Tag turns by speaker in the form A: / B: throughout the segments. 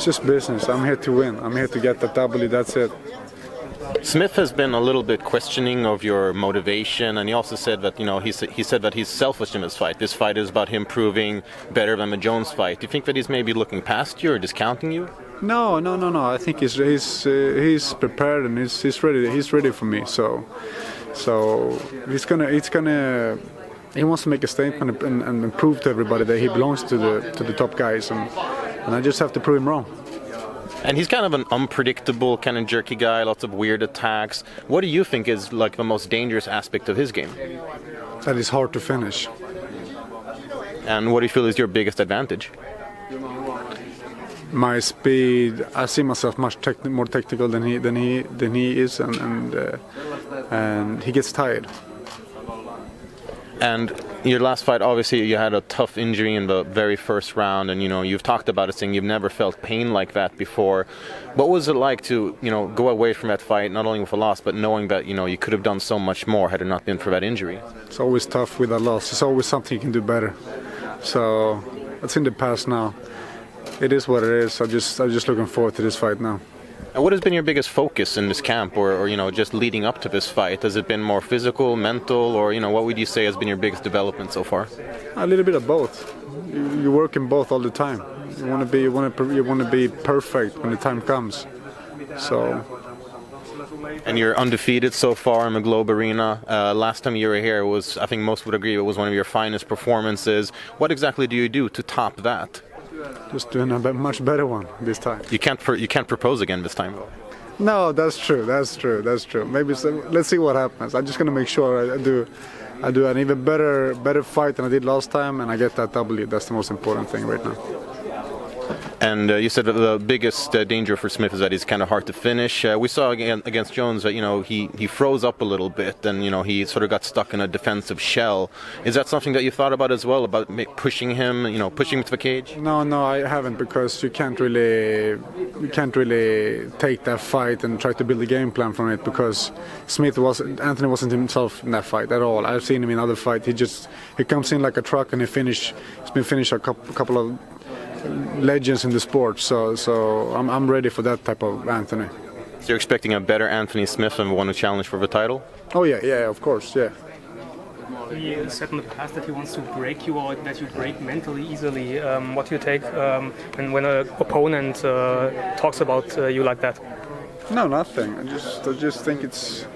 A: It's just business. I'm here to win. I'm here to get that W. That's it.
B: Smith has been a little bit questioning of your motivation, and he also said that he said that he's selfish in this fight. This fight is about him proving better than the Jones fight. Do you think that he's maybe looking past you or discounting you?
A: No. I think he's prepared and he's ready. He's ready for me. So he wants to make a statement and prove to everybody that he belongs to the top guys, and I just have to prove him wrong.
B: And he's kind of an unpredictable, kind of jerky guy, lots of weird attacks. What do you think is like the most dangerous aspect of his game?
A: That is hard to finish.
B: And what do you feel is your biggest advantage?
A: My speed. I see myself much more technical than he is, and he gets tired. And
B: your last fight, obviously, you had a tough injury in the very first round, and you've talked about it, saying you've never felt pain like that before. What was it like to go away from that fight, not only with a loss, but knowing that you could have done so much more had it not been for that injury?
A: It's always tough with a loss. It's always something you can do better. So it's in the past now. It is what it is. I'm just looking forward to this fight now.
B: And what has been your biggest focus in this camp, or just leading up to this fight? Has it been more physical, mental, or what would you say has been your biggest development so far?
A: A little bit of both. You work in both all the time. You want to be perfect when the time comes. So.
B: And you're undefeated so far in the Globe Arena. Last time you were here was, I think most would agree, it was one of your finest performances. What exactly do you do to top that?
A: Just doing a much better one this time.
B: You can't propose again this time.
A: No, that's true. Maybe let's see what happens. I'm just gonna make sure I do an even better fight than I did last time, and I get that W. That's the most important thing right now.
B: And you said that the biggest danger for Smith is that he's kind of hard to finish. We saw against Jones that he froze up a little bit, and he sort of got stuck in a defensive shell. Is that something that you thought about as well, about pushing him, pushing him to the cage?
A: No, I haven't, because you can't really take that fight and try to build a game plan from it, because Anthony wasn't himself in that fight at all. I've seen him in other fights. He comes in like a truck, and he's been finished a couple of legends in the sport, so I'm ready for that type of Anthony.
B: So you're expecting a better Anthony Smith than the one who challenged for the title?
A: Oh yeah, of course, yeah.
C: He said in the past that he wants to break you, or that you break mentally easily. What do you take when an opponent talks about you like that?
A: No, nothing. I just think it's.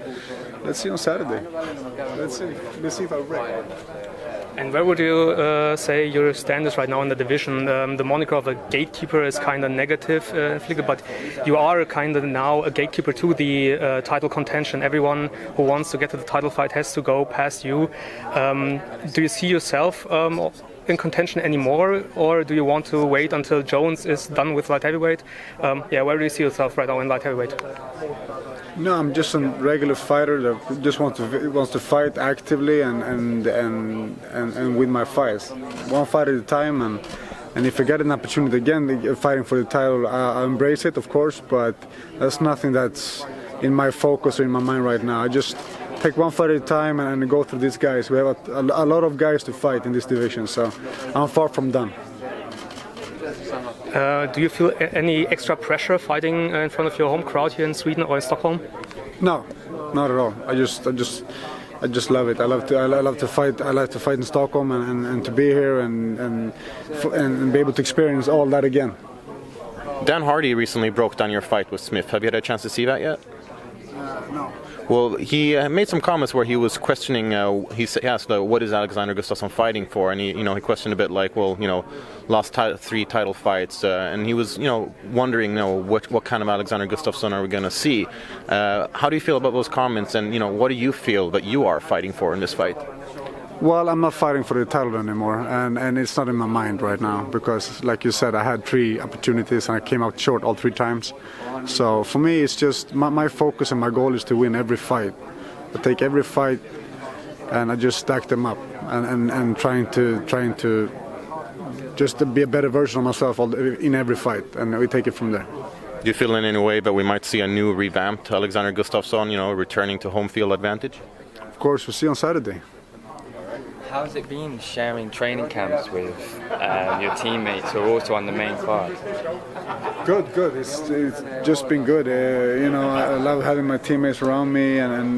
A: Let's see on Saturday. Let's see if I break.
C: And where would you say your stand is right now in the division? The moniker of a gatekeeper is kind of negative, but you are kind of now a gatekeeper to the title contention. Everyone who wants to get to the title fight has to go past you. Do you see yourself in contention anymore, or do you want to wait until Jones is done with light heavyweight? Where do you see yourself right now in light heavyweight?
A: No, I'm just a regular fighter that just wants to fight actively and win my fights, one fight at a time. And if I get an opportunity again fighting for the title, I embrace it, of course. But that's nothing that's in my focus or in my mind right now. I just take one fight at a time and go through these guys. We have a lot of guys to fight in this division, so I'm far from done.
C: Do you feel any extra pressure fighting in front of your home crowd here in Sweden or in Stockholm?
A: No, not at all. I just love it. I love to fight. I like to fight in Stockholm and to be here and be able to experience all that again.
B: Dan Hardy recently broke down your fight with Smith. Have you had a chance to see that yet?
A: No.
B: Well, he made some comments where he was questioning. He asked, "What is Alexander Gustafsson fighting for?" And he questioned a bit like, "Well, lost 3 title fights," and he was, wondering, what kind of Alexander Gustafsson are we going to see? How do you feel about those comments? And what do you feel that you are fighting for in this fight?
A: Well, I'm not fighting for the title anymore, and it's not in my mind right now because, like you said, I had 3 opportunities and I came out short all 3 times. So for me, it's just my focus and my goal is to win every fight. I take every fight and I just stack them up and trying to just to be a better version of myself in every fight, and we take it from there.
B: Do you feel in any way that we might see a new revamped Alexander Gustafsson, returning to home field advantage?
A: Of course, we'll see on Saturday.
D: How's it been sharing training camps with your teammates who are also on the main card?
A: Good. It's just been good. I love having my teammates around me, and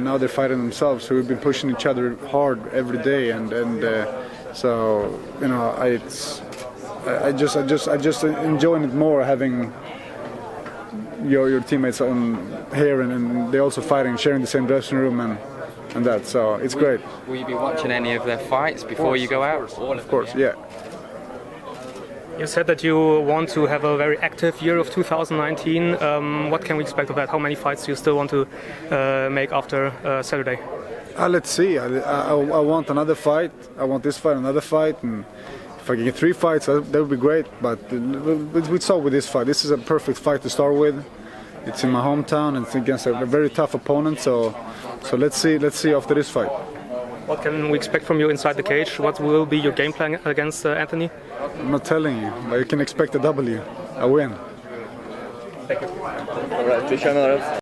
A: now they're fighting themselves. So we've been pushing each other hard every day, so I just enjoying it more having your teammates here, and they're also fighting, sharing the same dressing room and that. So it's great.
D: Will you be watching any of their fights before you go out?
A: Of course, yeah.
C: You said that you want to have a very active year of 2019. What can we expect of that? How many fights do you still want to make after Saturday?
A: Let's see. I want another fight. I want this fight, another fight, and if I can get 3 fights, that would be great. But we start with this fight. This is a perfect fight to start with. It's in my hometown, and it's against a very tough opponent. So let's see after this fight.
C: What can we expect from you inside the cage? What will be your game plan against Anthony?
A: I'm not telling you, but you can expect a W. I win.
C: Thank you.
E: All right, vi kör några.